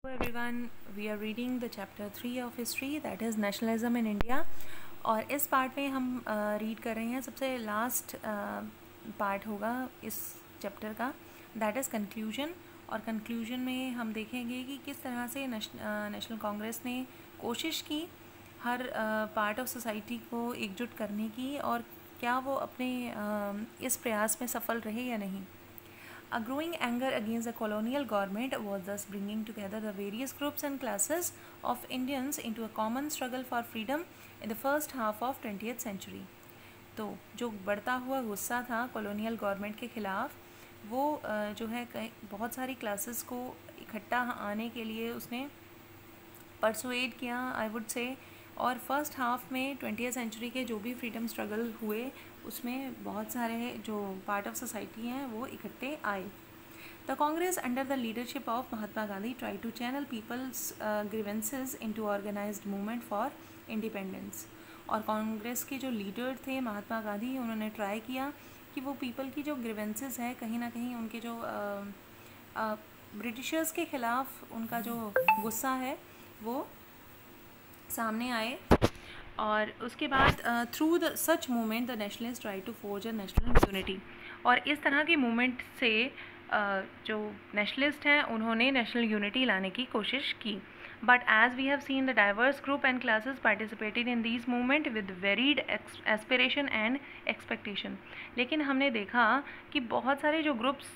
Everyone, we are reading the chapter 3 of history, that is nationalism in India. और इस part में हम read कर रहे हैं सबसे लास्ट पार्ट होगा इस चैप्टर का, दैट इज़ कंक्लूजन। और कंक्लूजन में हम देखेंगे कि किस तरह से नेशनल कांग्रेस ने कोशिश की हर पार्ट ऑफ सोसाइटी को एकजुट करने की, और क्या वो अपने इस प्रयास में सफल रहे या नहीं। A growing anger against the colonial government was thus bringing together the various groups and classes of Indians into a common struggle for freedom in the first half of 20th century. तो जो बढ़ता हुआ गुस्सा था colonial government के ख़िलाफ़, वो जो है बहुत सारी क्लासेस को इकट्ठा आने के लिए उसने परसुएड किया, आई वुड से। और फर्स्ट हाफ में 20th सेंचुरी के जो भी फ्रीडम स्ट्रगल हुए उसमें बहुत सारे जो पार्ट ऑफ सोसाइटी हैं वो इकट्ठे आए। The Congress under the leadership of Mahatma Gandhi try to channel people's grievances into organised movement for independence. और कांग्रेस के जो लीडर थे महात्मा गांधी, उन्होंने ट्राई किया कि वो पीपल की जो ग्रीवेंसेस है, कहीं ना कहीं उनके जो ब्रिटिशर्स के ख़िलाफ़ उनका जो गुस्सा है वो सामने आए। और उसके बाद through the such movement the nationalist try to forge a national unity. और इस तरह के मूवमेंट से जो नेशनलिस्ट हैं उन्होंने नेशनल यूनिटी लाने की कोशिश की। But as we have seen the diverse group and classes participated in these movement with varied aspiration and expectation. लेकिन हमने देखा कि बहुत सारे जो ग्रुप्स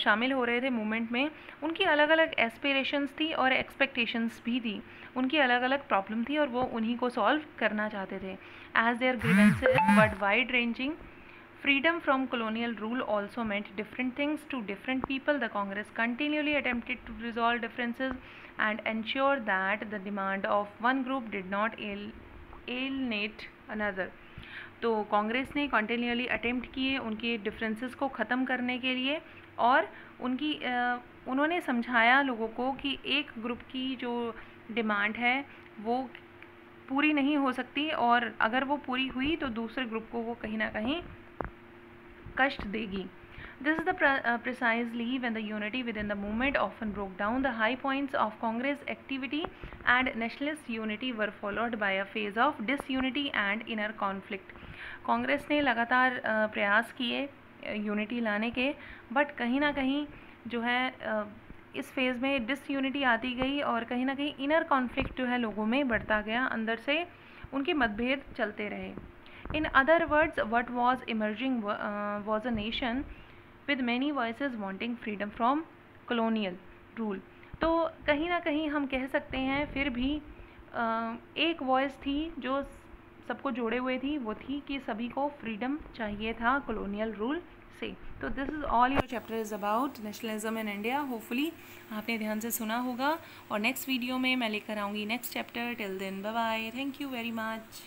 शामिल हो रहे थे मूवमेंट में, उनकी अलग अलग एस्पिरेशंस थी और एक्सपेक्टेशंस भी थी, उनकी अलग अलग प्रॉब्लम थी और वो उन्हीं को सॉल्व करना चाहते थे। As their grievances but wide ranging, freedom from colonial rule also meant different things to different people. The Congress continually attempted to resolve differences and ensure that the demand of one group did not alienate another. तो कांग्रेस ने continually attempt किए उनके differences को ख़त्म करने के लिए, और उन्होंने समझाया लोगों को कि एक ग्रुप की जो डिमांड है वो पूरी नहीं हो सकती, और अगर वो पूरी हुई तो दूसरे ग्रुप को वो कहीं ना कहीं कष्ट देगी। This is the precisely when the unity within the movement often broke down. The high points of Congress activity and nationalist unity were followed by a phase of disunity and inner conflict. Congress ने लगातार प्रयास किए unity लाने के, but कहीं ना कहीं जो है इस फेज़ में डिसयूनिटी आती गई और कहीं ना कहीं इनर कॉन्फ्लिक्ट जो है लोगों में बढ़ता गया, अंदर से उनके मतभेद चलते रहे। In other words, what was emerging was a nation with many voices wanting freedom from colonial rule. तो कहीं ना कहीं हम कह सकते हैं फिर भी एक वॉइस थी जो सबको जोड़े हुए थी, वो थी कि सभी को फ्रीडम चाहिए था कॉलोनियल रूल से। तो this is all your chapter is about nationalism in India. Hopefully आपने ध्यान से सुना होगा, और नेक्स्ट वीडियो में मैं लेकर आऊँगी next chapter. Till then bye bye, thank you very much.